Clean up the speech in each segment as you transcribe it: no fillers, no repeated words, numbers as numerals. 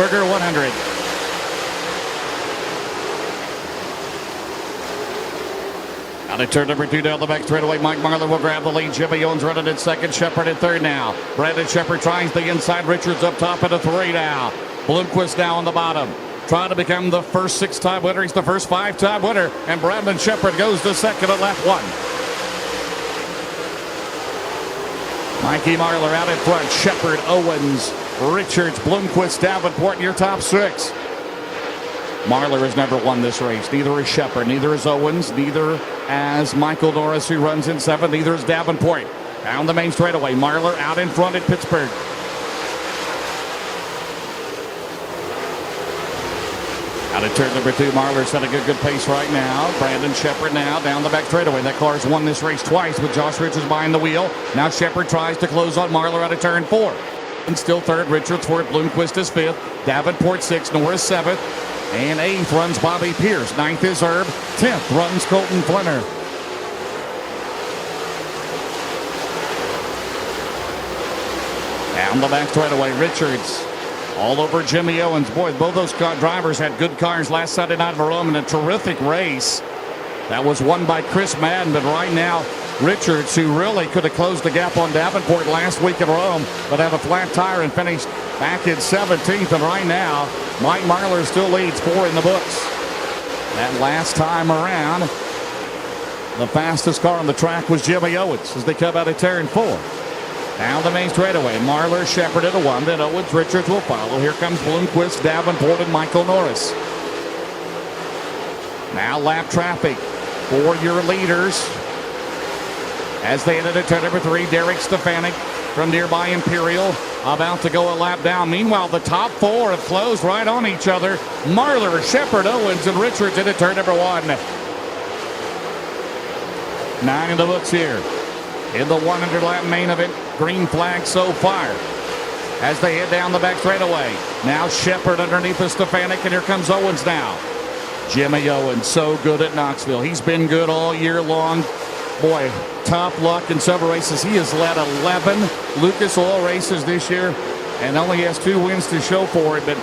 Pittsburgher 100. Out of turn number 2 down the back straightaway. Mike Marler will grab the lead. Jimmy Owens running in second. Shepard in third now. Brandon Shepard tries the inside. Richards up top at a 3 now. Bloomquist now on the bottom. Trying to become the first 6-time winner. He's the first 5-time winner. And Brandon Shepard goes to second at lap 1. Mikey Marler out in front. Shepard, Owens, Richards, Bloomquist, Davenport in your top 6. Marler has never won this race. Neither is Shepard. Neither is Owens. Neither as Michael Norris, who runs in 7th. Neither is Davenport. Down the main straightaway. Marler out in front at Pittsburgh. Out of turn number 2, Marler set a good pace right now. Brandon Shepard now down the back straightaway. That car's won this race twice with Josh Richards behind the wheel. Now Shepard tries to close on Marler out of turn 4. And still third, Richards 4th, Bloomquist is 5th, Davenport 6th, Norris 7th. And 8th runs Bobby Pierce. 9th is Herb. 10th runs Colton Flinner. Down the back straightaway, Richards all over Jimmy Owens. Boy, both those drivers had good cars last Sunday night at Rome in a terrific race. That was won by Chris Madden, but right now, Richards, who really could have closed the gap on Davenport last week at Rome, but had a flat tire and finished back in 17th. And right now, Mike Marler still leads 4 in the books. That last time around, the fastest car on the track was Jimmy Owens as they come out of turn 4. Down the main straightaway, Marler, Shepard at a 1, then Owens, Richards will follow. Here comes Bloomquist, Davenport, and Michael Norris. Now lap traffic for your leaders. As they enter turn number 3, Derek Stefanik from nearby Imperial about to go a lap down. Meanwhile, the top 4 have closed right on each other. Marler, Shepard, Owens, and Richards into turn number 1. 9 in the books here. In the 100-lap main event, green flag so far. As they head down the back straightaway. Now Shepard underneath the Stefanik, and here comes Owens now. Jimmy Owens, so good at Knoxville. He's been good all year long. Boy, top luck in several races. He has led 11 Lucas Oil races this year and only has 2 wins to show for it, but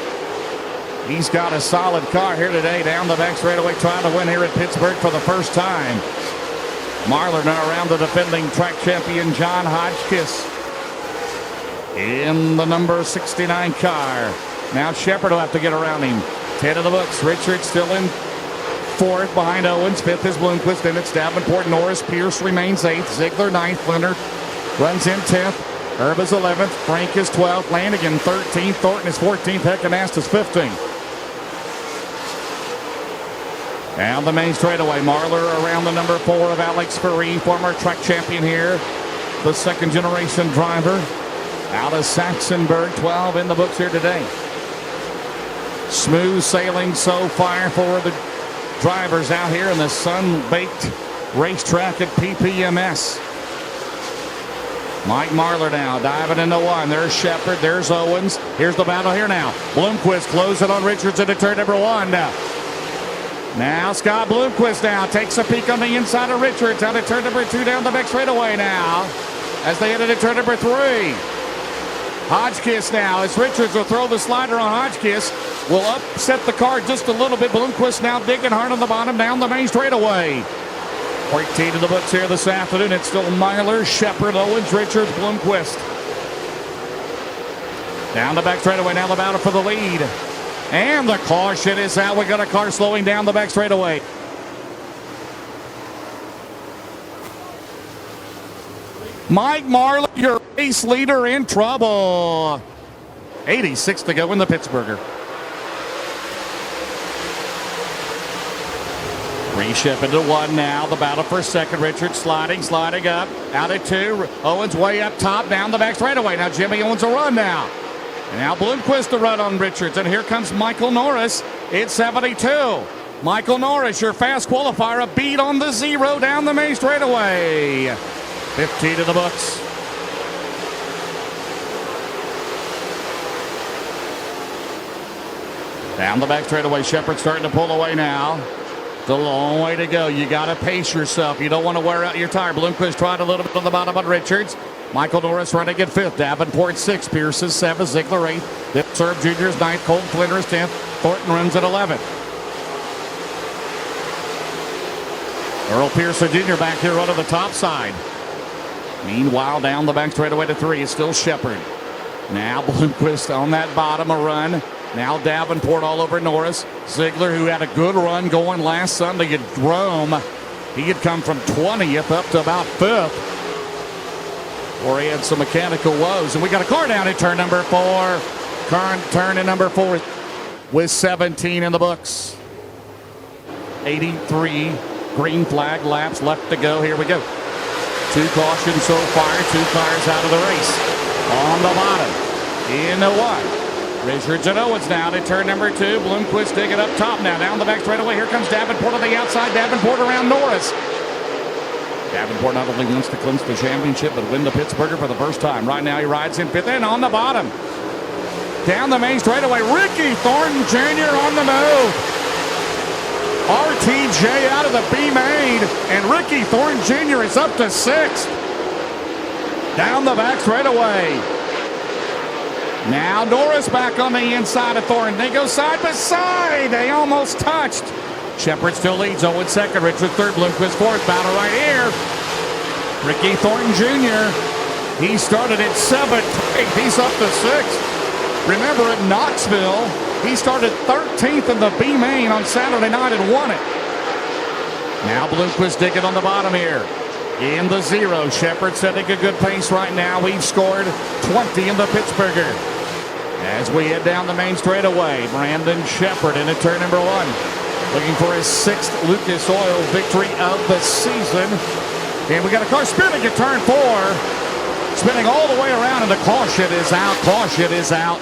he's got a solid car here today down the back straightaway trying to win here at Pittsburgh for the first time. Marler now around the defending track champion John Hodgkiss in the number 69 car. Now Shepard will have to get around him. 10 of the books. Richards still in 4th behind Owens. 5th is Bloomquist. Then it's Davenport, Norris. Pierce remains 8th. Ziegler 9th. Flinner runs in 10th. Herb is 11th. Frank is 12th. Lanigan 13th. Thornton is 14th. Heckenast is 15th. Down the main straightaway. Marler around the number 4 of Alex Ferree, former track champion here. The second generation driver out of Saxonburg. 12 in the books here today. Smooth sailing so far for the drivers out here in the sun-baked racetrack at PPMS. Mike Marler now diving into 1. There's Shepard. There's Owens. Here's the battle here now. Bloomquist closing on Richards into turn number 1. Now Scott Bloomquist now takes a peek on the inside of Richards. Out of turn number 2 down the back straightaway now. As they head into turn number 3. Hodgkiss now as Richards will throw the slider on Hodgkiss. Will upset the car just a little bit. Bloomquist now digging hard on the bottom down the main straightaway. 14 in the books here this afternoon. It's still Marler, Shepard, Owens, Richards, Bloomquist. Down the back straightaway. Now the battle for the lead. And the caution is out. We got a car slowing down the back straightaway. Mike Marler, your race leader, in trouble. 86 to go in the Pittsburgher. Reship into 1 now. The battle for second. Richards sliding up. Out at 2. Owens way up top. Down the back straightaway. Now Jimmy Owens a run now. And now Bloomquist to run on Richards. And here comes Michael Norris. It's 72. Michael Norris, your fast qualifier. A beat on the 0 down the main straightaway. 15 in the books. Down the back straightaway. Shepard starting to pull away now. It's a long way to go. You got to pace yourself. You don't want to wear out your tire. Bloomquist tried a little bit on the bottom on Richards. Michael Norris running at 5th. Davenport 6th. Pierce is 7th. Ziegler 8th. Erb Jr. is 9th. Colton Flinter is 10th. Thornton runs at 11th. Earl Pearson Jr. back here on the top side. Meanwhile, down the back straightaway to 3 is still Shepard. Now Bloomquist on that bottom, a run. Now Davenport all over Norris. Ziegler, who had a good run going last Sunday at Rome. He had come from 20th up to about 5th, where he had some mechanical woes. And we got a car down at turn number 4. Current turn in number 4 with 17 in the books. 83 green flag laps left to go. Here we go. 2 cautions so far. 2 cars out of the race. On the bottom. In the 1. Richards and Owens now to turn number 2. Bloomquist digging up top now. Down the back straightaway. Here comes Davenport on the outside. Davenport around Norris. Davenport not only wants to clinch the championship, but win the Pittsburgher for the first time. Right now he rides in 5th and on the bottom. Down the main straightaway. Ricky Thornton Jr. on the move. RTJ out of the B main, and Ricky Thornton Jr. is up to 6th. Down the back straightaway. Now Norris back on the inside of Thornton. They go side by side. They almost touched. Shepard still leads. Owens 2nd. Richard 3rd. Bloomquist 4th. Battle right here. Ricky Thornton Jr. He started at 7th. He's up to 6th. Remember at Knoxville, he started 13th in the B main on Saturday night and won it. Now Bloomquist digging on the bottom here. In the 0. Shepard setting a good pace right now. We've scored 20 in the Pittsburgher. As we head down the main straightaway, Brandon Shepard into turn number 1. Looking for his 6th Lucas Oil victory of the season. And we got a car spinning at turn 4. Spinning all the way around, and the caution is out. Caution is out.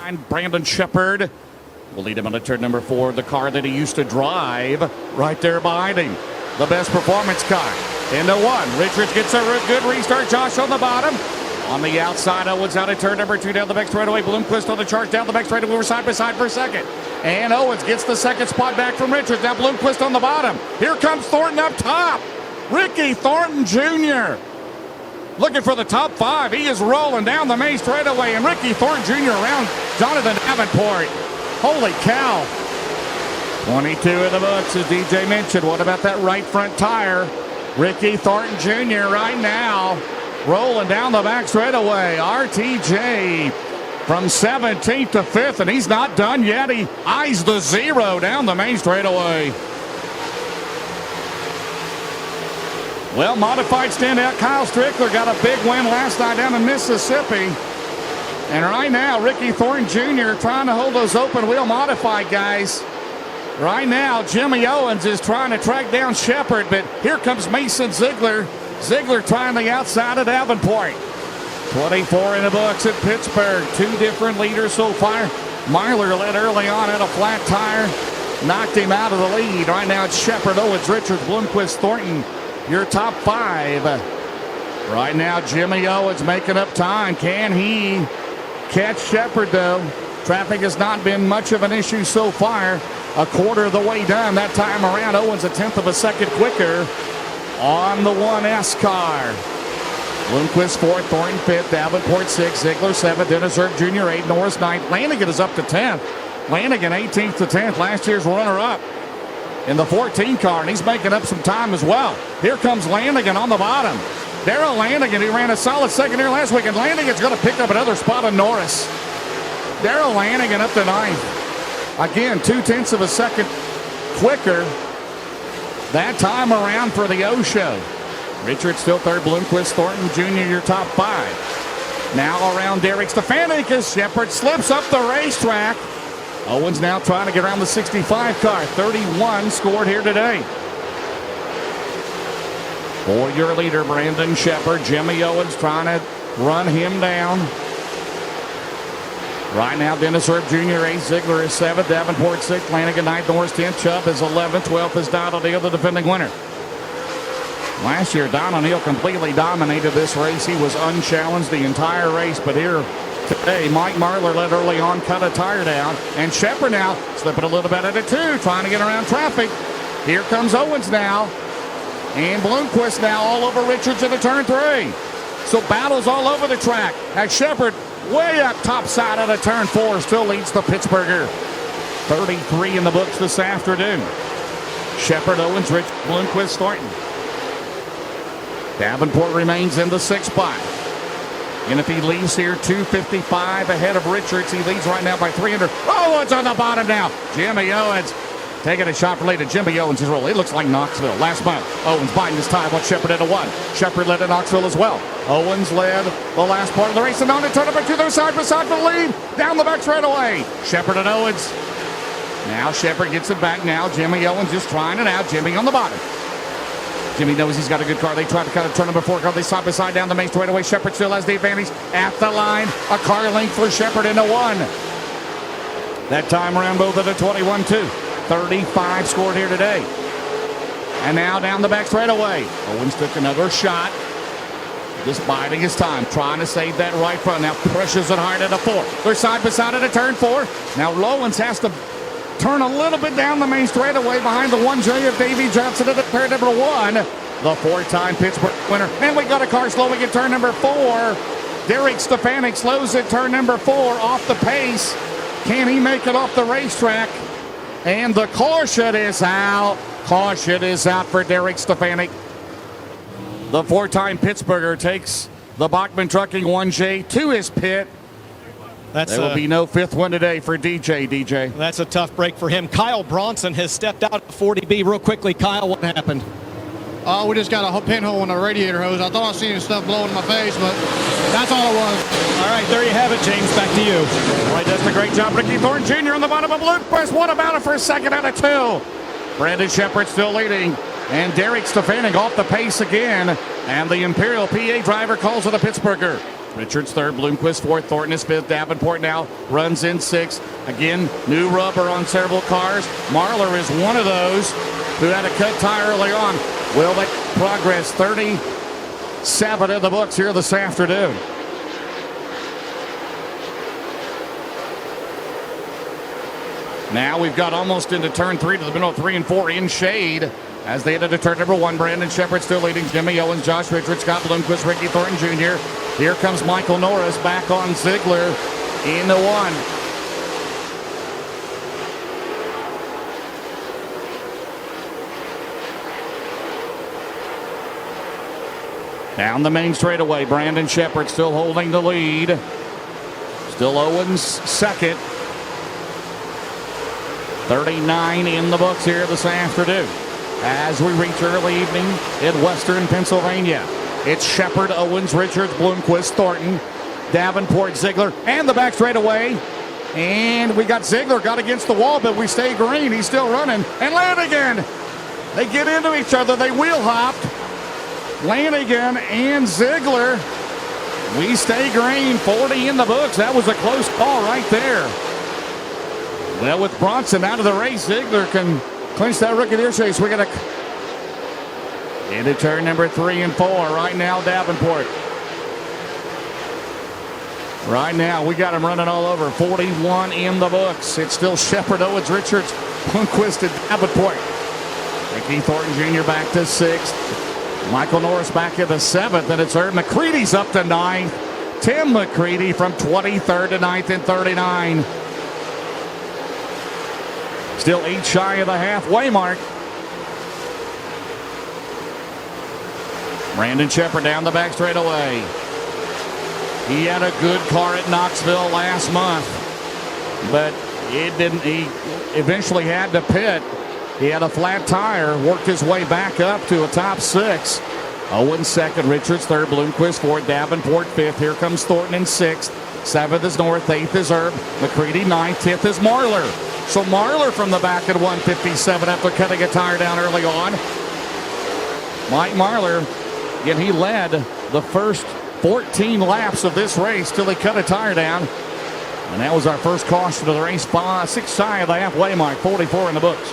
And Brandon Shepard will lead him on to turn number 4. The car that he used to drive right there behind him. The best performance car. Into 1. Richards gets a good restart. Josh on the bottom. On the outside, Owens out at turn number 2 down the back straightaway. Bloomquist on the charge down the back straightaway. We're side by side for 2nd. And Owens gets the 2nd spot back from Richards. Now Bloomquist on the bottom. Here comes Thornton up top. Ricky Thornton Jr. looking for the top 5. He is rolling down the main straightaway. And Ricky Thornton Jr. around Jonathan Davenport. Holy cow. 22 in the books, as DJ mentioned. What about that right front tire? Ricky Thornton Jr. right now rolling down the back straightaway. RTJ from 17th to 5th, and he's not done yet. He eyes the 0 down the main straightaway. Well, modified standout Kyle Strickler got a big win last night down in Mississippi. And right now, Ricky Thornton Jr. trying to hold those open wheel modified guys. Right now, Jimmy Owens is trying to track down Shepard, but here comes Mason Ziegler. Ziegler trying the outside of Davenport. 24 in the books at Pittsburgh. 2 different leaders so far. Myler led early on at a flat tire. Knocked him out of the lead. Right now it's Shepard, Owens, Richards, Bloomquist, Thornton. Your top 5. Right now Jimmy Owens making up time. Can he catch Shepard though? Traffic has not been much of an issue so far. A quarter of the way done that time around. Owens a 1/10 of a second quicker on the 1S car. Bloomquist 4th, Thornton 5th, Davenport 6th, Ziegler 7th, Dennis Erb Jr. 8th, Norris 9th. Lanigan is up to 10th. Lanigan 18th to 10th, last year's runner-up in the 14 car, and he's making up some time as well. Here comes Lanigan on the bottom. Darrell Lanigan, who ran a solid second here last week, and Lanigan's going to pick up another spot on Norris. Darrell Lanigan up to 9th. Again, 2/10 of a second quicker that time around for the O show. Richard still 3rd, Bloomquist, Thornton Jr. your top 5. Now around Derek Stefanik as Shepard slips up the racetrack. Owens now trying to get around the 65 car. 31 scored here today. For your leader, Brandon Shepard. Jimmy Owens trying to run him down. Right now, Dennis Erb Jr. 8th, Ziegler is 7th, Davenport 6th, Lanigan 9th, Norris 10th, Chubb is 11th, 12th is Don O'Neill, the defending winner. Last year, Don O'Neill completely dominated this race. He was unchallenged the entire race, but here today, Mike Marlar led early on, cut a tire down, and Shepard now slipping a little bit at it too, trying to get around traffic. Here comes Owens now. And Bloomquist now all over Richards into turn 3. So battles all over the track. As Shepard way up top side of the turn 4 still leads the Pittsburgher. 33 in the books this afternoon. Shepard, Owens, Rich, Bloomquist, Thornton. Davenport remains in the 6th spot. And if he leaves here 2:55 ahead of Richards, he leads right now by 300. Owens on the bottom now. Jimmy Owens taking a shot for lead to Jimmy Owens' roll. It looks like Knoxville. Last month, Owens biding his time with Shepard into 1. Shepard led to Knoxville as well. Owens led the last part of the race, and on to turn number 2. They're side by side for the lead. Down the back straightaway. Shepard and Owens. Now Shepard gets it back now. Jimmy Owens just trying it out. Jimmy on the bottom. Jimmy knows he's got a good car. They try to cut a turn number 4 car. They side by side down the main straightaway. Shepard still has the advantage at the line. A car length for Shepard into 1. That time around both at a 21-2. 35 scored here today. And now down the back straightaway. Owens took another shot. Just biding his time. Trying to save that right front. Now pushes it hard at a 4. They're side by side at a turn 4. Now Owens has to turn a little bit down the main straightaway behind the 1J of Davey Johnson at turn number 1. The 4-time Pittsburgh winner. And we got a car slowing at turn number 4. Derek Stefanik slows at turn number 4 off the pace. Can he make it off the racetrack? And the caution is out. Caution is out for Derek Stefanik. The 4-time Pittsburgher takes the Bachman Trucking 1J to his pit. There will be no 5th one today for DJ. That's a tough break for him. Kyle Bronson has stepped out of 40B. Real quickly, Kyle, what happened? Oh, we just got a pinhole in the radiator hose. I thought I seen stuff blowing in my face, but that's all it was. All right, there you have it, James. Back to you. All right, does a great job. Ricky Thornton Jr. on the bottom of Bloomquist. What about it for a second out of 2? Brandon Shepard still leading. And Derek Stefanik off the pace again. And the Imperial PA driver calls it a Pittsburgher. Richards 3rd, Bloomquist 4th, Thornton is 5th. Davenport now runs in 6th. Again, new rubber on several cars. Marlar is one of those who had a cut tire early on. Will they progress? 37 in the books here this afternoon. Now we've got almost into turn 3 to the middle of 3 and 4 in shade. As they head into turn number 1, Brandon Shepard still leading. Jimmy Owens, Josh Richards, Scott Bloomquist, Ricky Thornton Jr. Here comes Michael Norris back on Ziegler in the 1. Down the main straightaway, Brandon Shepard still holding the lead. Still Owens 2nd. 39 in the books here this afternoon. As we reach early evening in western Pennsylvania. It's Shepard, Owens, Richards, Bloomquist, Thornton, Davenport, Ziegler, and the back straightaway. And we got Ziegler got against the wall, but we stay green. He's still running. And Lanigan. They get into each other. They wheel hopped. Lanigan and Ziegler. We stay green. 40 in the books. That was a close call right there. Well, with Bronson out of the race, Ziegler can clinch that rookie of the year chase. We're going to into turn number 3 and 4. Right now, Davenport. Right now, we got him running all over. 41 in the books. It's still Shepard, Owens, Richards, Bloomquist, and Davenport. Ricky Thornton Jr. back to 6th. Michael Norris back in the 7th, and it's Herb McCready's up to 9th. Tim McCready from 23rd to 9th and 39. Still 8 shy of the halfway mark. Brandon Shepard down the back straightaway. He had a good car at Knoxville last month, but it didn't. He eventually had to pit. He had a flat tire, worked his way back up to a top 6. Owens 2nd, Richards 3rd, Bloomquist 4th, Davenport 5th. Here comes Thornton in 6th. 7th is North, 8th is Herb, McCready 9th, 10th is Marlar. So Marlar from the back at 157 after cutting a tire down early on. Mike Marlar, again, he led the first 14 laps of this race till he cut a tire down. And that was our first caution of the race. 6 shy of the halfway mark, 44 in the books.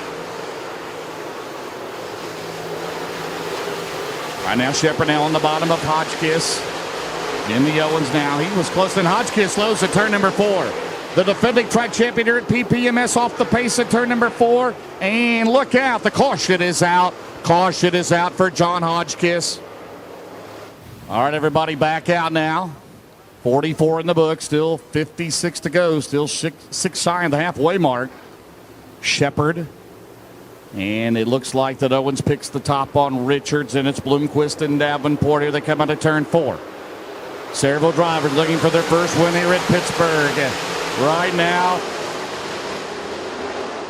Right now, Shepard now on the bottom of Hotchkiss. Jimmy Owens now. He was close, and Hotchkiss slows at turn number 4. The defending track champion here at PPMS off the pace at turn number 4. And look out, the caution is out. Caution is out for John Hodgkiss. All right, everybody back out now. 44 in the book, still 56 to go, still six shy of the halfway mark. Shepard. And it looks like that Owens picks the top on Richards, and it's Bloomquist and Davenport. Here they come out of turn 4. Sayreville drivers looking for their first win here at Pittsburgh. Right now,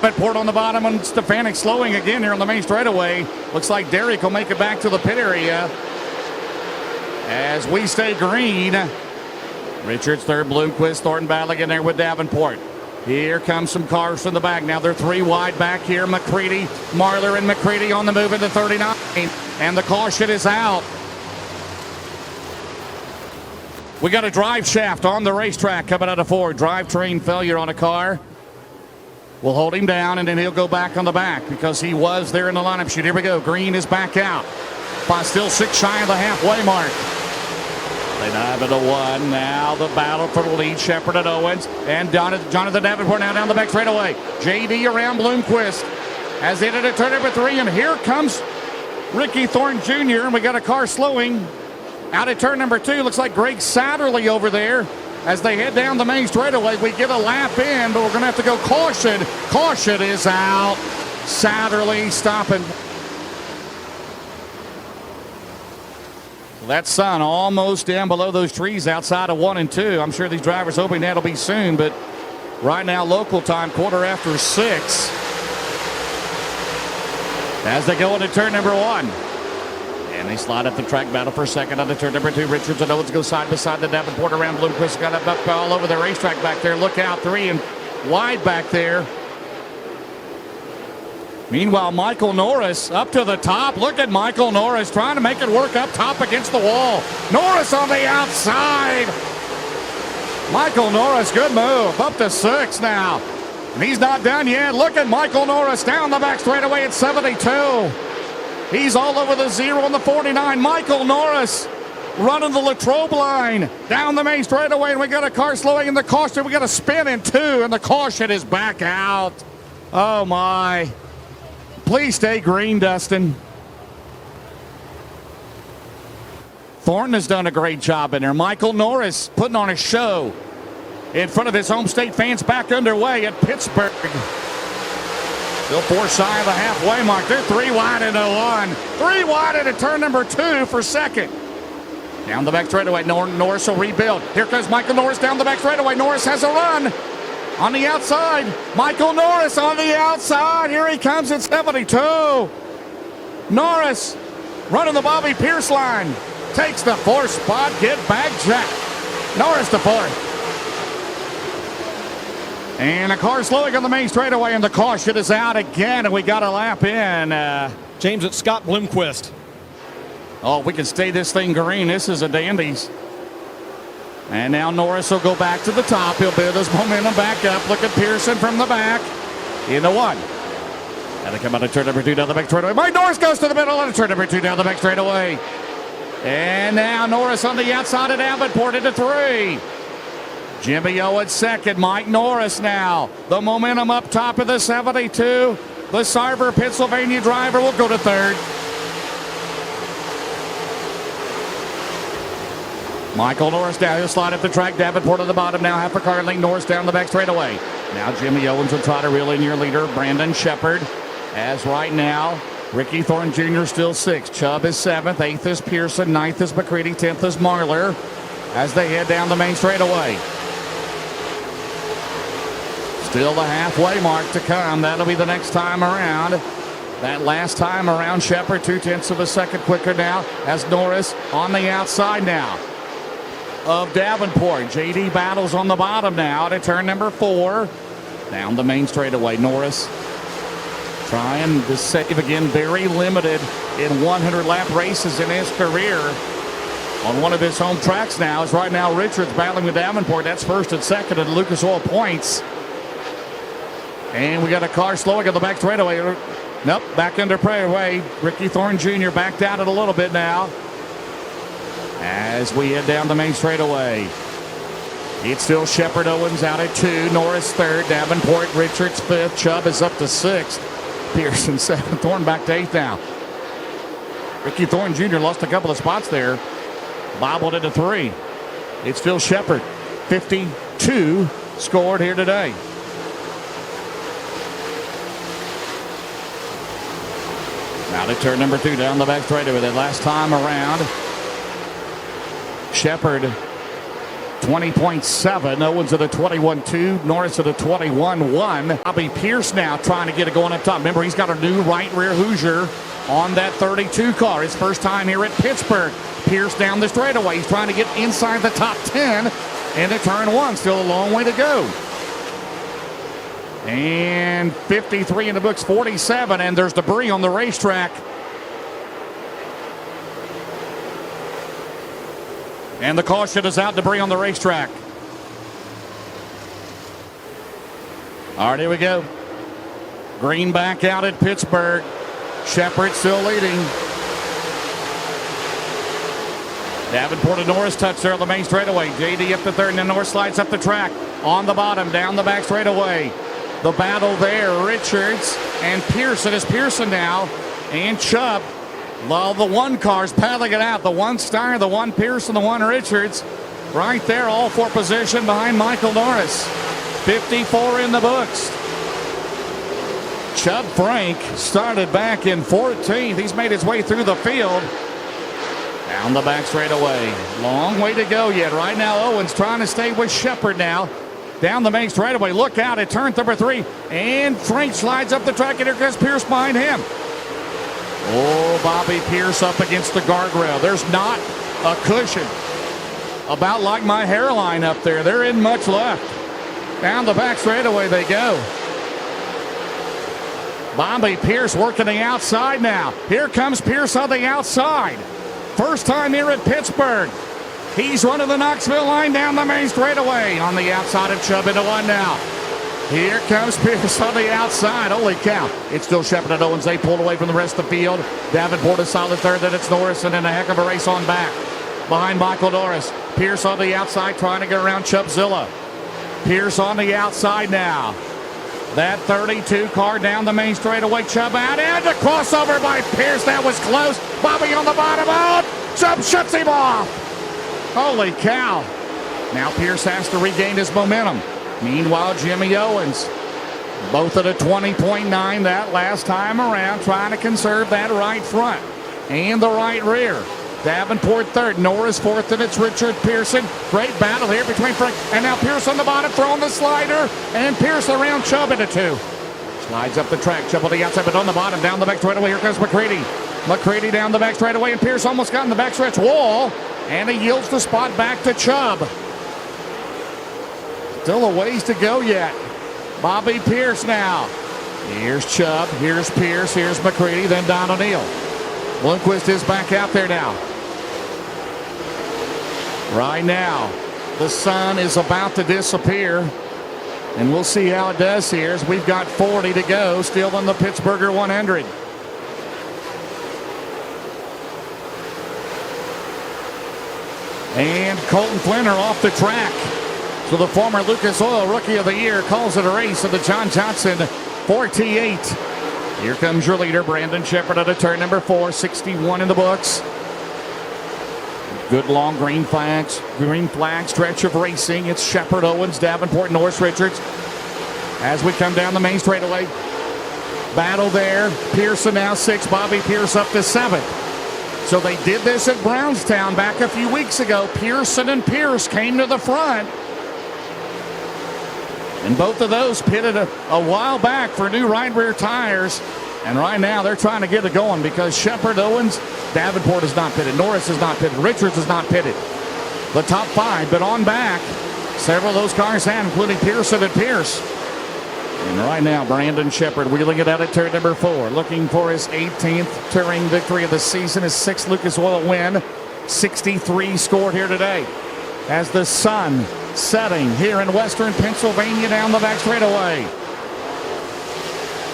Davenport on the bottom, and Stefanik slowing again here on the main straightaway. Looks like Derrick will make it back to the pit area as we stay green. Richards third, Bloomquist, Thornton battling in there with Davenport. Here comes some cars from the back. Now they're 3 wide back here. McCready, Marler, and McCready on the move into 39. And the caution is out. We got a drive shaft on the racetrack coming out of Ford. Drivetrain failure on a car. We'll hold him down, and then he'll go back on the back because he was there in the lineup sheet. Here we go. Green is back out. Still 6 shy of the halfway mark. They dive into 1. Now the battle for the lead. Shepard and Owens. And Jonathan Davenport now down the back straightaway. JD around Bloomquist as they enter turn number 3. And here comes Ricky Thornton Jr. And we got a car slowing out at turn number 2. Looks like Greg Satterley over there. As they head down the main straightaway, we get a lap in, but we're going to have to go caution. Caution is out. Satterley stopping. That sun almost down below those trees outside of 1 and 2. I'm sure these drivers hoping that'll be soon, but right now local time, 6:15. As they go into turn number 1. And they slide up the track, battle for second on the turn number 2. Richards and Owens go side by side. The Davenport around. Bloomquist got up all over the racetrack back there. Look out, 3 and wide back there. Meanwhile, Michael Norris up to the top. Look at Michael Norris trying to make it work up top against the wall. Norris on the outside. Michael Norris, good move. Up to 6 now. And he's not done yet. Look at Michael Norris down the back straightaway at 72. He's all over the 0 on the 49. Michael Norris running the Latrobe line down the main straightaway. And we got a car slowing in the caution. We got a spin in 2, and the caution is back out. Oh, my. Please stay green, Dustin. Thornton has done a great job in there. Michael Norris putting on a show in front of his home state fans back underway at Pittsburgh. Still 4 shy of the halfway mark. They're 3 wide into 1. 3 wide into turn number 2 for second. Down the back straightaway. Norris will rebuild. Here comes Michael Norris down the back straightaway. Norris has a run. On the outside, Michael Norris on the outside. Here he comes at 72. Norris running the Bobby Pierce line. Takes the 4th spot. Get back, Jack. Norris to 4th. And a car slowing on the main straightaway, and the caution is out again, and we got a lap in. James, it's Scott Bloomquist. Oh, we can stay this thing green. This is a dandies. And now Norris will go back to the top. He'll build his momentum back up. Look at Pearson from the back. Into 1. And they come out of turn number 2 down the back straightaway. Mike Norris goes to the middle of turn number 2 down the back straightaway. And now Norris on the outside of Davenport into 3. Jimmy Owens second. Mike Norris now. The momentum up top of the 72. The Sarver, Pennsylvania driver will go to 3rd. Michael Norris down. He'll slide up the track. Davenport on the bottom now. Half a car length. Norris down the back straightaway. Now Jimmy Owens will try to reel in your leader, Brandon Shepard. As right now, Ricky Thornton Jr. still 6th. Chubb is 7th. 8th is Pearson. 9th is McCready. 10th is Marler. As they head down the main straightaway. Still the halfway mark to come. That'll be the next time around. That last time around, Shepard 0.2 of a second quicker now. As Norris on the outside now of Davenport. JD battles on the bottom now to turn number 4. Down the main straightaway. Norris trying to save again. Very limited in 100 lap races in his career. On one of his home tracks now is right now Richards battling with Davenport. That's 1st and 2nd at Lucas Oil points. And we got a car slowing on the back straightaway. Nope, back under prayer. Ricky Thornton Jr. backed out it a little bit now. As we head down the main straightaway. It's still Shepard Owens out at 2. Norris 3rd. Davenport, Richards 5th. Chubb is up to 6th. Pearson 7th. Thornton back to 8th now. Ricky Thorne Jr. lost a couple of spots there. Bobbled into 3. It's Phil Shepard. 52 scored here today. Now to turn number 2 down the back straightaway with it last time around. Shepard 20.7. Owens at a 21.2. Norris at a 21.1. Bobby Pierce now trying to get it going up top. Remember, he's got a new right rear Hoosier on that 32 car. His first time here at Pittsburgh. Pierce down the straightaway. He's trying to get inside the top 10 into turn 1. Still a long way to go. And 53 in the books, 47, and there's debris on the racetrack. And the caution is out, debris on the racetrack. All right, here we go. Green back out at Pittsburgh. Shepard still leading. Davenport and Norris touch there on the main straightaway. JD up the third, and then Norris slides up the track. On the bottom, down the back straightaway. The battle there, Richards and Pearson. Is Pearson now, and Chubb. Well, the one car's paddling it out. The one Steyer, the one Pearson, the one Richards. Right there, all for position behind Michael Norris. 54 in the books. Chubb Frank started back in 14th. He's made his way through the field. Down the back straightaway. Long way to go yet. Right now, Owens trying to stay with Shepard now. Down the main straightaway. Look out at turn number 3. And Frank slides up the track, and here goes Pierce behind him. Oh, Bobby Pierce up against the guardrail. There's not a cushion. About like my hairline up there. There isn't much left. Down the back straightaway they go. Bobby Pierce working the outside now. Here comes Pierce on the outside. First time here at Pittsburgh. He's running the Knoxville line down the main straightaway on the outside of Chubb into 1 now. Here comes Pierce on the outside. Holy cow. It's still Shepard and Owens. They pulled away from the rest of the field. Davenport a solid third. Then it's Norris, and then a heck of a race on back. Behind Michael Norris. Pierce on the outside trying to get around Chubbzilla. Pierce on the outside now. That 32 car down the main straightaway. Chubb out, and the crossover by Pierce. That was close. Bobby on the bottom out. Chubb shuts him off. Holy cow. Now Pierce has to regain his momentum. Meanwhile, Jimmy Owens, both at a 20.9 that last time around, trying to conserve that right front and the right rear. Davenport third, Norris fourth, and it's Richard Pearson. Great battle here between Frank, and now Pierce on the bottom, throwing the slider, and Pierce around Chubb into 2. Slides up the track, Chubb on the outside, but on the bottom, down the back straightaway. Here comes McCready. McCready down the back straightaway, and Pierce almost got in the backstretch wall, and he yields the spot back to Chubb. Still a ways to go yet. Bobby Pierce now. Here's Chubb, here's Pierce, here's McCready, then Don O'Neill. Blomqvist is back out there now. Right now, the sun is about to disappear, and we'll see how it does here as we've got 40 to go, still in the Pittsburgher 100. And Colton Flinner off the track. So the former Lucas Oil Rookie of the Year calls it a race of the John Johnson 48. Here comes your leader, Brandon Shepard, at a turn number 4, 61 in the books. Good long green flag stretch of racing. It's Shepard, Owens, Davenport, Norris, Richards. As we come down the main straightaway, battle there. Pearson now 6, Bobby Pierce up to 7th. So they did this at Brownstown back a few weeks ago. Pearson and Pierce came to the front. And both of those pitted a while back for new right rear tires. And right now they're trying to get it going because Shepard, Owens, Davenport is not pitted. Norris is not pitted. Richards is not pitted. The top 5, but on back, several of those cars have, including Pearson and Pierce. And right now, Brandon Shepard wheeling it out at turn number 4, looking for his 18th touring victory of the season, his 6th Lucas Oil win. 63 scored here today. As the sun setting here in western Pennsylvania down the back straightaway.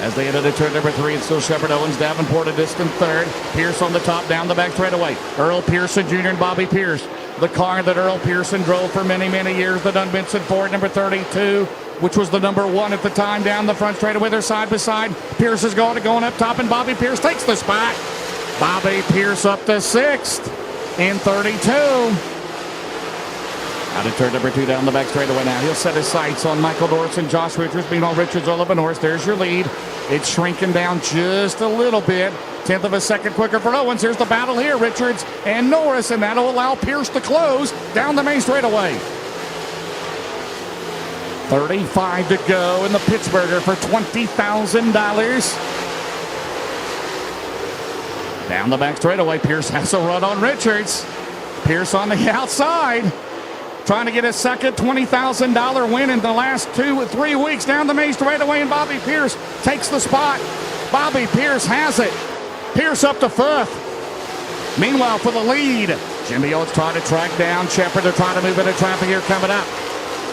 As they enter the turn number 3, it's still Shepard, Owens, Davenport a distant third. Pierce on the top down the back straightaway. Earl Pearson Jr. and Bobby Pierce. The car that Earl Pearson drove for many, many years, the Dunbenson Ford number 32, which was the number 1 at the time down the front straightaway. They're side by side. Pierce is going up top, and Bobby Pierce takes the spot. Bobby Pierce up to 6th in 32. Out of turn number 2 down the back straightaway now. He'll set his sights on Michael Norris and Josh Richards. Meanwhile, Richards all over Norris. There's your lead. It's shrinking down just a little bit. 10th of a second quicker for Owens. Here's the battle here, Richards and Norris, and that'll allow Pierce to close down the main straightaway. 35 to go in the Pittsburgher for $20,000. Down the back straightaway, Pierce has a run on Richards. Pierce on the outside, trying to get his second $20,000 win in the last 2 or 3 weeks. Down the main straightaway, and Bobby Pierce takes the spot. Bobby Pierce has it. Pierce up to 5th. Meanwhile, for the lead, Jimmy Owens trying to track down Shepard. They're trying to move into traffic here coming up.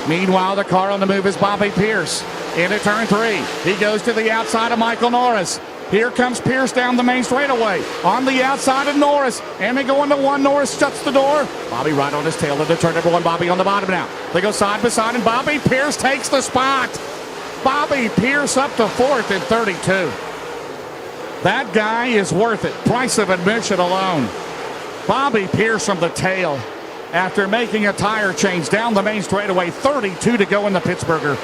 Meanwhile, the car on the move is Bobby Pierce. Into turn 3. He goes to the outside of Michael Norris. Here comes Pierce down the main straightaway. On the outside of Norris. And they go into 1. Norris shuts the door. Bobby right on his tail into turn number 1. Bobby on the bottom now. They go side by side, and Bobby Pierce takes the spot. Bobby Pierce up to 4th in 32. That guy is worth it. Price of admission alone. Bobby Pierce from the tail after making a tire change down the main straightaway. 32 to go in the Pittsburgher.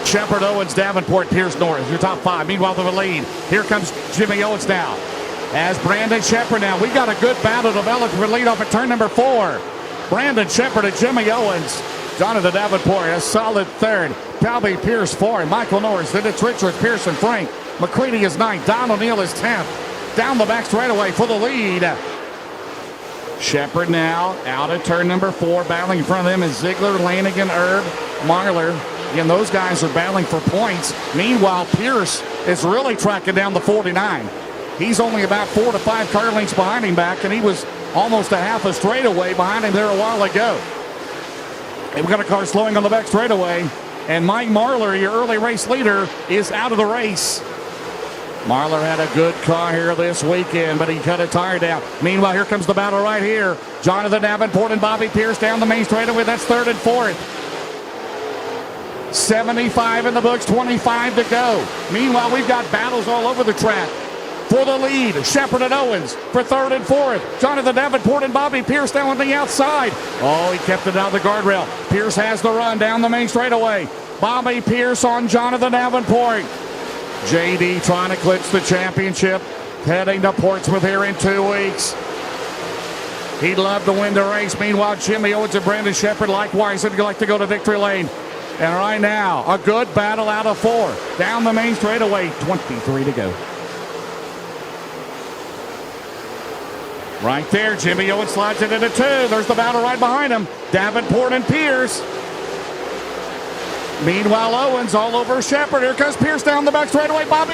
Shepard, Owens, Davenport, Pierce, Norris, your top 5. Meanwhile, the lead. Here comes Jimmy Owens now. As Brandon Shepard now. We got a good battle developed for lead off at turn number 4. Brandon Shepard and Jimmy Owens. Jonathan Davenport, a solid 3rd. Bobby Pierce 4th. Michael Norris. Then it's Richards, Pearson, Frank. McCready is 9th. Don O'Neill is 10th. Down the back straightaway for the lead. Shepard now out of turn number 4. Battling in front of them is Ziegler, Lanigan, Erb, Marlar. Again, those guys are battling for points. Meanwhile, Pierce is really tracking down the 49. He's only about 4 to 5 car lengths behind him back, and he was almost a half a straightaway behind him there a while ago. And we've got a car slowing on the back straightaway, and Mike Marlar, your early race leader, is out of the race. Marlar had a good car here this weekend, but he cut a tire down. Meanwhile, here comes the battle right here. Jonathan Davenport and Bobby Pierce down the main straightaway. That's 3rd and 4th. 75 in the books, 25 to go. Meanwhile, we've got battles all over the track. For the lead, Shepard and Owens for 3rd and 4th. Jonathan Davenport and Bobby Pierce down on the outside. Oh, he kept it out of the guardrail. Pierce has the run down the main straightaway. Bobby Pierce on Jonathan Davenport. JD trying to clinch the championship. Heading to Portsmouth here in 2 weeks. He'd love to win the race. Meanwhile, Jimmy Owens and Brandon Shepard likewise would like to go to victory lane. And right now, a good battle out of 4. Down the main straightaway, 23 to go. Right there, Jimmy Owens slides it into 2. There's the battle right behind him. Davenport and Pierce. Meanwhile, Owens all over Shepard. Here comes Pierce down the back straightaway. Bobby,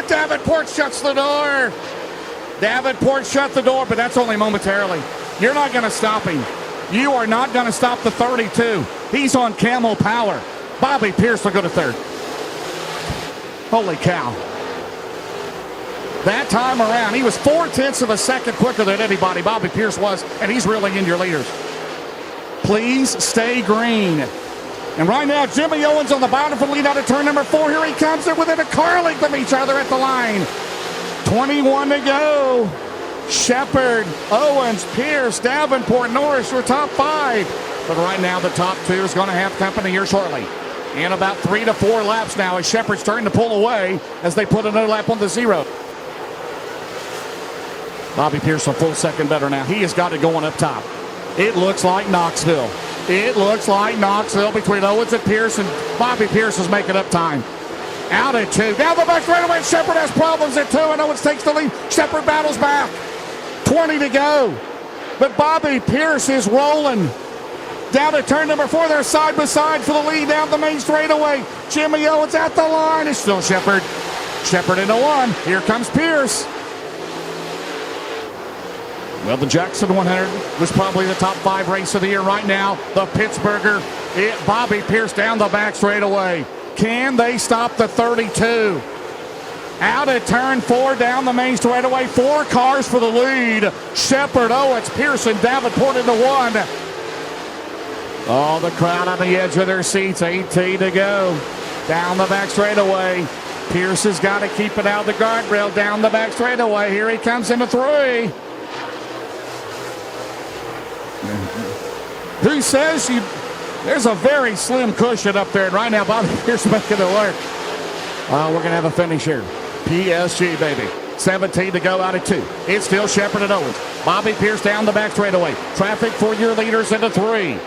Davenport shuts the door. Davenport shut the door, but that's only momentarily. You're not going to stop him. You are not going to stop the 32. He's on camel power. Bobby Pierce will go to 3rd. Holy cow. That time around, he was 4/10 of a second quicker than anybody. Bobby Pierce was, and he's really in your leaders. Please stay green. And right now, Jimmy Owens on the bottom for the lead out of turn number 4. Here he comes. They're within a car length of each other at the line. 21 to go. Shepard, Owens, Pierce, Davenport, Norris, your top 5. But right now, the top 2 is going to have company here shortly. In about 3 to 4 laps now as Shepard's starting to pull away as they put another lap on the 0. Bobby Pierce a full second better now. He has got it going up top. It looks like Knoxville. It looks like Knoxville between Owens and Pierce, and Bobby Pierce is making up time. Out at 2. Down the back straightaway. Shepard has problems at 2, and Owens takes the lead. Shepard battles back. 20 to go. But Bobby Pierce is rolling. Down to turn number 4. They're side by side for the lead down the main straightaway. Jimmy Owens at the line. It's still Shepard. Shepard into 1. Here comes Pierce. Well, the Jackson 100 was probably the top 5 race of the year right now. The Pittsburgher, Bobby Pierce down the back straightaway. Can they stop the 32? Out at turn 4 down the main straightaway. 4 cars for the lead. Shepard, Owens, Pearson, Davenport into 1. Oh, the crowd on the edge of their seats. 18 to go. Down the back straightaway. Pierce has got to keep it out of the guardrail down the back straightaway. Here he comes into 3. Who says you? There's a very slim cushion up there, and right now Bobby Pierce making it work. We're going to have a finish here. PSG, baby. 17 to go out of 2. It's still Shepard and Owens. Bobby Pierce down the back straightaway. Traffic for your leaders into 3.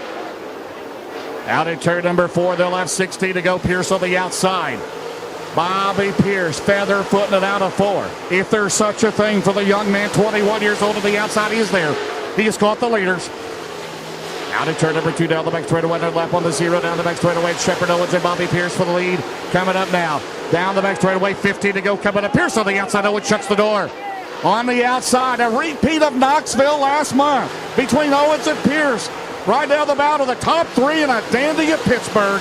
Out in turn number 4, they'll have 16 to go. Pierce on the outside. Bobby Pierce feather footing it out of 4. If there's such a thing for the young man, 21 years old on the outside, he is there. He has caught the leaders. Out in turn number 2 down the back straightaway. Another lap on the 0 down the back straightaway. Shepard, Owens, and Bobby Pierce for the lead. Coming up now. Down the back straightaway. 15 to go. Coming up. Pierce on the outside. Owens shuts the door. On the outside. A repeat of Knoxville last month between Owens and Pierce. Right down the bout of the top 3 and a dandy at Pittsburgh.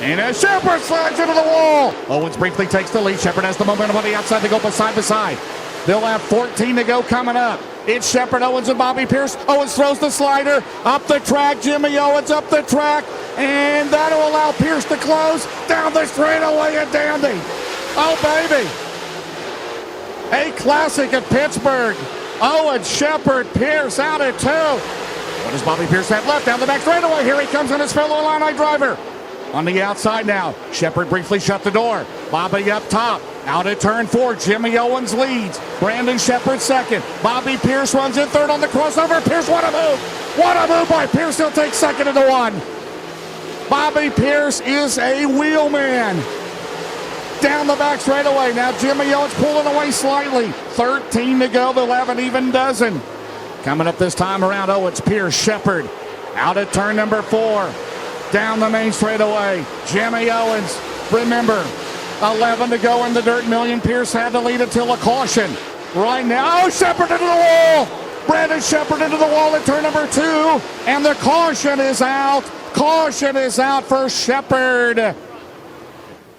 And as Shepard slides into the wall. Owens briefly takes the lead. Shepard has the momentum on the outside. They go side by side. They'll have 14 to go coming up. It's Shepard, Owens, and Bobby Pierce. Owens throws the slider up the track. Jimmy Owens up the track. And that'll allow Pierce to close down the straightaway at Dandy. Oh, baby. A classic at Pittsburgh. Owens, Shepard, Pierce out at 2. What does Bobby Pierce have left? Down the back straightaway. Here he comes on his fellow Illini driver. On the outside now. Shepard briefly shut the door. Bobby up top. Out at turn 4, Jimmy Owens leads. Brandon Shepard second. Bobby Pierce runs in third on the crossover. Pierce, what a move! What a move by Pierce. He'll take second into 1. Bobby Pierce is a wheelman. Down the back straightaway. Now Jimmy Owens pulling away slightly. 13 to go. They'll have an even dozen. Coming up this time around, Owens, Pierce, Shepard. Out at turn number 4. Down the main straightaway. Jimmy Owens. Remember, 11 to go in the dirt million. Pierce had to lead until a caution. Right now, Shepard into the wall. Brandon Shepard into the wall at turn number 2. And the caution is out. Caution is out for Shepard.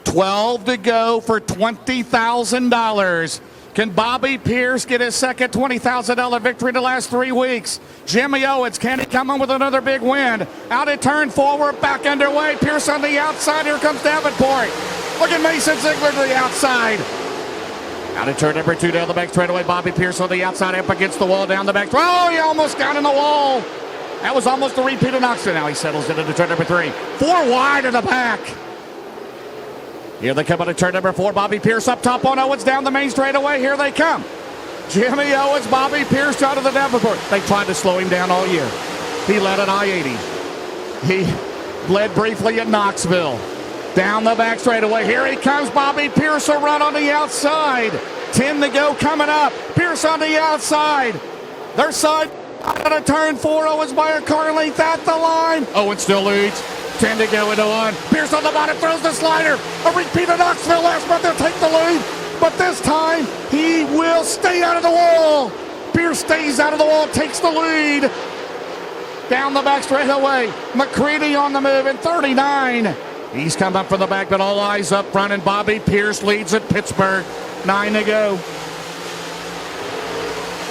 12 to go for $20,000. Can Bobby Pierce get his second $20,000 victory in the last 3 weeks? Jimmy Owens, can he come in with another big win? Out at turn 4, we're back underway. Pierce on the outside. Here comes Davenport. Look at Mason Ziegler to the outside. Out at turn number 2 down the back straightaway. Bobby Pierce on the outside up against the wall down the back. Oh, he almost got in the wall. That was almost a repeat of Knoxville. Now he settles into turn number 3. 4 wide in the back. Here they come out of turn number 4. Bobby Pierce up top on Owens down the main straightaway. Here they come. Jimmy Owens, Bobby Pierce out of the Davenport. They tried to slow him down all year. He led at I-80. He led briefly at Knoxville. Down the back straightaway. Here he comes. Bobby Pierce a run on the outside. 10 to go coming up. Pierce on the outside. Their side out of turn 4. Owens by a car length at the line. Owens still leads. 10 to go into 1. Pierce on the bottom throws the slider. A repeat of Knoxville last month. They'll take the lead. But this time he will stay out of the wall. Pierce stays out of the wall. Takes the lead. Down the back straightaway. McCready on the move in 39. He's come up from the back, but all eyes up front, and Bobby Pierce leads at Pittsburgh. 9 to go.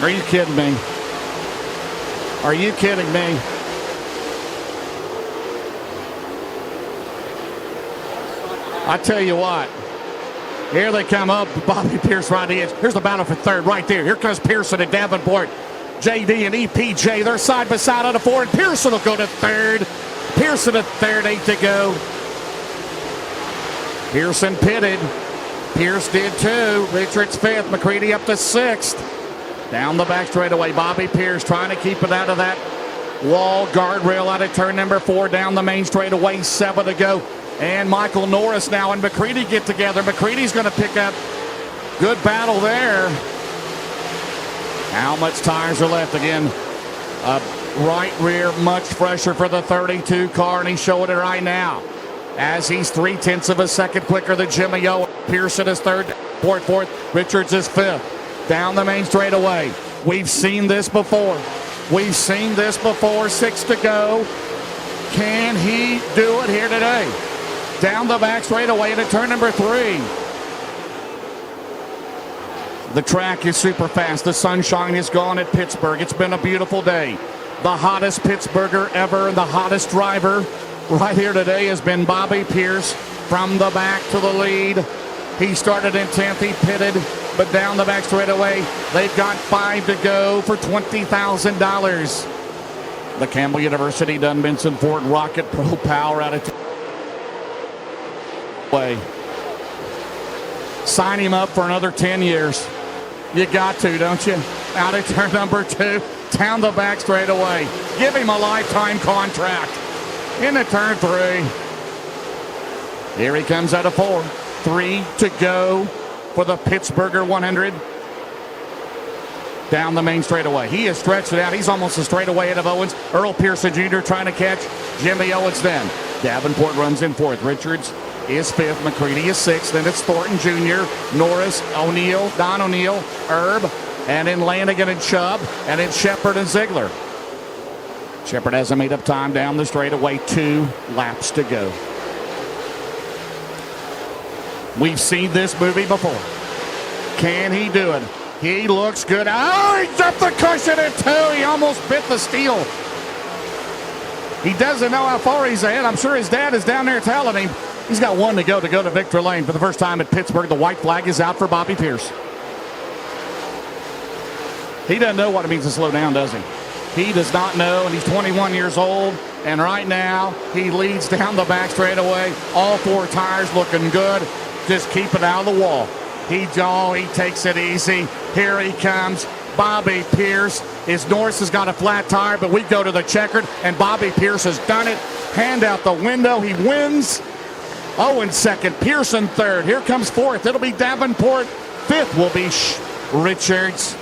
Are you kidding me? Are you kidding me? I tell you what. Here they come up. Bobby Pierce right in. Here's the battle for third right there. Here comes Pearson and Davenport. JD and EPJ, they're side by side out of 4, and Pearson will go to third. Pearson at third, 8 to go. Pearson pitted. Pierce did too. Richards 5th. McCready up to 6th. Down the back straightaway. Bobby Pierce trying to keep it out of that wall guardrail out of turn number 4. Down the main straightaway. 7 to go. And Michael Norris now and McCready get together. McCready's going to pick up. Good battle there. How much tires are left again? Right rear much fresher for the 32 car, and he's showing it right now. As he's 0.3 of a second quicker than Jimmy Owens. Pearson is third, fourth. Richards is 5th. Down the main straightaway. We've seen this before. 6 to go. Can he do it here today? Down the back straightaway into turn number 3. The track is super fast. The sunshine is gone at Pittsburgh. It's been a beautiful day. The hottest Pittsburgher ever and the hottest driver right here today has been Bobby Pierce. from the back to the lead. He started in 10th. He pitted, but down the back straightaway. They've got 5 to go for $20,000. The Campbell University Dunbenson Ford Rocket Pro Power out of way. Sign him up for another 10 years. You got to, don't you? Out of turn number 2, down the back straightaway. Give him a lifetime contract. Into turn 3. Here he comes out of 4. 3 to go for the Pittsburgher 100. Down the main straightaway. He has stretched it out. He's almost a straightaway ahead of Owens. Earl Pearson Jr. trying to catch Jimmy Owens then. Davenport runs in 4th. Richards is 5th. McCready is 6th. Then it's Thornton Jr., Norris, O'Neill, Don O'Neill, Erb, and then Lanigan and Chubb, and then Shepard and Ziegler. Shepard hasn't made up time down the straightaway. 2 laps to go. We've seen this movie before. Can he do it? He looks good. Oh, he jumped the cushion at 2. He almost bit the steel. He doesn't know how far he's ahead. I'm sure his dad is down there telling him. He's got 1 to go to victory lane. For the first time at Pittsburgh, the white flag is out for Bobby Pierce. He doesn't know what it means to slow down, does he? He does not know, and he's 21 years old. And right now, he leads down the back straightaway. All 4 tires looking good. Just keep it out of the wall. He takes it easy. Here he comes. Bobby Pierce. Norris has got a flat tire, but we go to the checkered, and Bobby Pierce has done it. Hand out the window. He wins. Owens 2nd. Pearson 3rd. Here comes 4th. It'll be Davenport. 5th will be Richards.